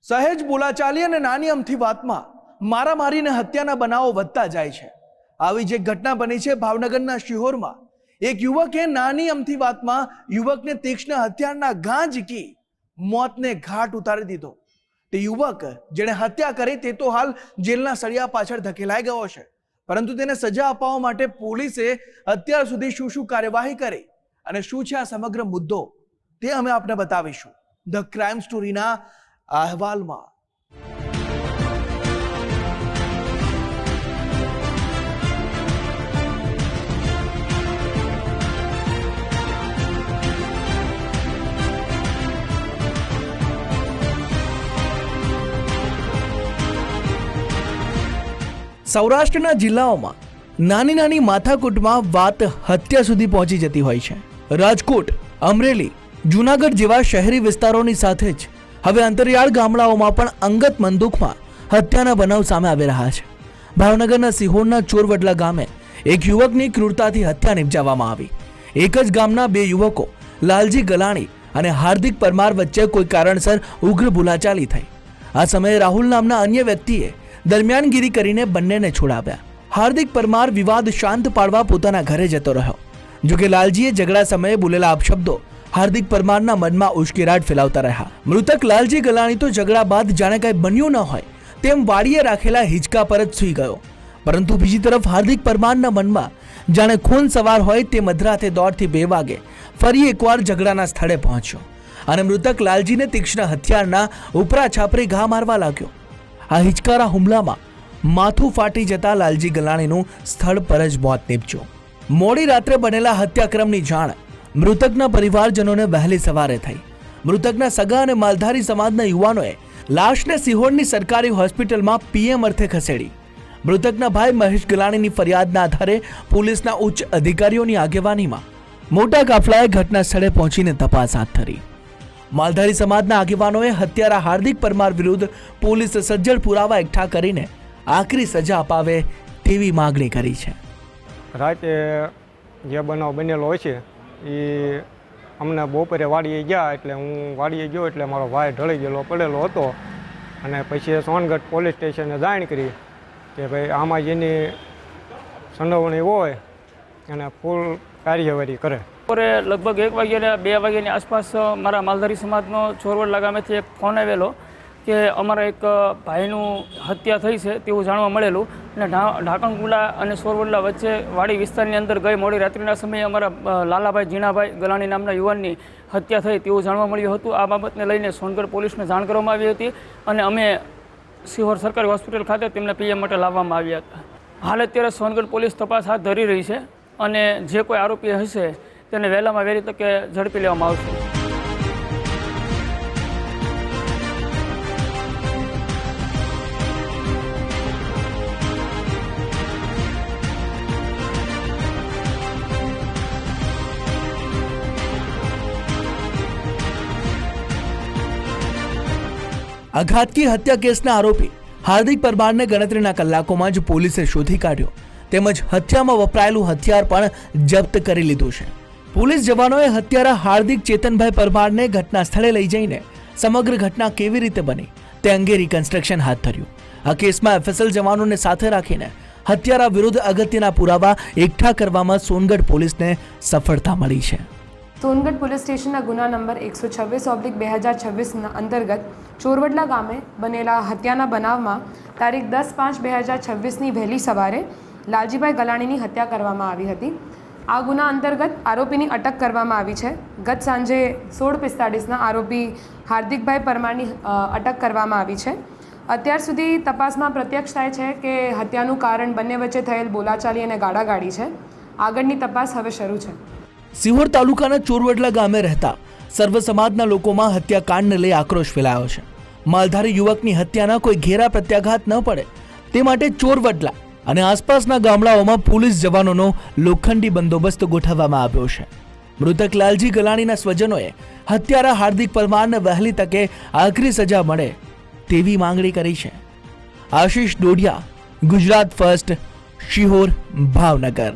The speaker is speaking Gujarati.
સહેજ બોલાચાલી અને નાની અમથી વાતમાં મારામારીને હત્યાના બનાવો વધતા જાય છે। આવી જ એક ઘટના બની છે ભાવનગરના શિહોરમાં। એક યુવકે નાની અમથી વાતમાં યુવકને તીક્ષ્ણ હથિયારના ઘા ઝીકી મોતને ઘાટ ઉતારી દીધો। તે યુવક જેણે હત્યા કરી તે તો હાલ જેલના સળિયા પાછળ ધકેલાઈ ગયો છે, પરંતુ તેને સજા અપાવવા માટે પોલીસે અત્યાર સુધી શું કાર્યવાહી કરી અને શું છે આ સમગ્ર મુદ્દો તે અમે આપને બતાવીશું ધ ક્રાઇમ સ્ટોરીના અહેવાલમાં। સૌરાષ્ટ્રના જિલ્લાઓમાં નાની નાની માથાકૂટમાં વાત હત્યા સુધી પહોંચી જતી હોય છે। રાજકોટ, અમરેલી, જૂનાગઢ જેવા શહેરી વિસ્તારોની સાથે જ હવે અંતરિયાળ ગામડાઓમાં પણ અંગત બંદૂકમાં હત્યાના બનાવ સામે આવી રહ્યા છે। ભાવનગરના સિહોરના ચોરવડલા ગામે એક યુવકની ક્રૂરતાથી હત્યા નિપજાવવામાં આવી। એક જ ગામના બે યુવકો લાલજી ગલાણી અને હાર્દિક પરમાર વચ્ચે કોઈ કારણસર ઉગ્ર બોલાચાલી થઈ। આ સમયે રાહુલ નામના અન્ય વ્યક્તિએ દરમિયાનગીરી કરીને બંનેને છોડાવ્યા। હાર્દિક પરમાર વિવાદ શાંત પાડવા પોતાના ઘરે જતો રહ્યો, જોકે લાલજીએ ઝઘડા સમયે બોલેલા અપશબ્દો હાર્દિક પરમારના મનમાં ઉશ્કેરાટ ફેલાવતા રહ્યા। મૃતક લાલજી ગલાણી તો ઝઘડા બાદ જાણે કંઈ બન્યું ન હોય તેમ વાડીએ રાખેલા હિંચકા પર જ સૂઈ ગયો, પરંતુ બીજી તરફ હાર્દિક પરમારના મનમાં જાણે ખૂન સવાર હોય તે મધરાતે 1:30 થી 2 વાગે ફરી એકવાર ઝઘડાના સ્થળે પહોંચ્યો અને મૃતક લાલજીને તીક્ષ્ણ હથિયારના ઉપરા છાપરે ઘા મારવા લાગ્યો। આ હિચકારા હુમલામાં માથું ફાટી જતા લાલજી ગલાણીનું સ્થળ પર જ મોત નીપજ્યું। મોડી રાત્રે બનેલા હત્યાક્રમની જાણ મૃતકના પરિવારજનોને વહેલી સવારે થઈ। મૃતકના સગા અને માલધારી સમાજના યુવાનોએ લાશને સિહોરની સરકારી હોસ્પિટલમાં પીએમ અર્થે ખસેડી। મૃતકના ભાઈ મહેશ ગલાણીની ફરિયાદના આધારે પોલીસના ઉચ્ચ અધિકારીઓની આગેવાનીમાં મોટા કાફલાએ ઘટના સ્થળે પહોંચીને તપાસ હાથ ધરી। માલધારી સમાજના આગેવાનોએ હત્યારા હાર્દિક પરમાર વિરુદ્ધ પોલીસ સજ્જડ પુરાવા એકઠા કરીને આકરી સજા અપાવે તેવી માગણી કરી છે। રાતે જે બનાવ બનેલો હોય છે એ અમને બપોરે વાડીએ ગયા, એટલે હું વાડીએ ગયો એટલે મારો ભાઈ ઢળી ગયેલો પડેલો હતો અને પછી સોનગઢ પોલીસ સ્ટેશને જાણ કરી કે ભાઈ આમાં જેની સંડોવણી હોય અને ફૂલ કાર્યવાહી કરે। બપોરે લગભગ 1 વાગ્યા 2 વાગ્યાની આસપાસ મારા માલધારી સમાજનો ચોરવડલા ગામેથી એક ફોન આવેલો કે અમારા એક ભાઈનું હત્યા થઈ છે તેવું જાણવા મળેલું અને ઢાંકણકુંડા અને ચોરવડલા વચ્ચે વાડી વિસ્તારની અંદર ગઈ મોડી રાત્રિના સમયે અમારા લાલાભાઈ જીણાભાઈ ગલાણી નામના યુવાનની હત્યા થઈ તેવું જાણવા મળ્યું હતું। આ બાબતને લઈને સોનગઢ પોલીસને જાણ કરવામાં આવી હતી અને અમે સિહોર સરકારી હોસ્પિટલ ખાતે તેમને પીએમ માટે લાવવામાં આવ્યા હતા। હાલ અત્યારે સોનગઢ પોલીસ તપાસ હાથ ધરી રહી છે અને જે કોઈ આરોપી હશે તેને વહેલામાં વહેલી તકે ઝડપી લેવામાં આવશે। આ ઘાતકી હત્યા કેસના આરોપી હાર્દિક પરમારને ગણતરીના કલાકોમાં જ પોલીસે શોધી કાઢ્યો, તેમજ હત્યામાં વપરાયેલું હથિયાર પણ જપ્ત કરી લીધું છે। પોલીસ જવાનોએ હત્યારા હાર્દિક ચેતનભાઈ પરમારને ઘટના સ્થળે લઈ જઈને સમગ્ર ઘટના કેવી રીતે બની તે અંગે રિકન્સ્ટ્રક્શન હાથ ધર્યું। આ કેસમાં FSL જવાનોને સાથે રાખીને હત્યારા વિરુદ્ધ અગત્યના પુરાવા એકઠા કરવામાં સોનગઢ પોલીસને સફળતા મળી છે। સોનગઢ પોલીસ સ્ટેશનના ગુના નંબર 126/2026 અંતર્ગત ચોરવડલા ગામે બનેલા હત્યાના બનાવમાં તારીખ 10/5/2026ની વહેલી સવારે લાલજીભાઈ ગલાણીની હત્યા કરવામાં આવી હતી। આ ગુના અંતર્ગત આરોપીની અટક કરવામાં આવી છે। ગત સાંજે 16:45ના આરોપી હાર્દિકભાઈ પરમારની અટક કરવામાં આવી છે। અત્યાર સુધી તપાસમાં પ્રત્યક્ષ થાય છે કે હત્યાનું કારણ બંને વચ્ચે થયેલ બોલાચાલી અને ગાળાગાળી છે। આગળની તપાસ હવે શરૂ છે। સિહોર તાલુકાના ચોરવડલા ગામે રહેતા સર્વ સમાજના લોકોમાં હત્યાકાંડને લઈ આક્રોશ ફેલાયો છે। માલધારી યુવકની હત્યાના કોઈ ઘેરા પ્રત્યાઘાત ન પડે તે માટે ચોરવડલા અને આસપાસના ગામડાઓમાં પોલીસ જવાનોનો લોખંડી બંદોબસ્ત ગોઠવવામાં આવ્યો છે। મૃતક લાલજી ગલાણીના સ્વજનોએ હત્યારા હાર્દિક પરમારને વહેલી તકે આકરી સજા મળે તેવી માંગણી કરી છે। આશીષ ડોડિયા, ગુજરાત ફર્સ્ટ, શિહોર, ભાવનગર।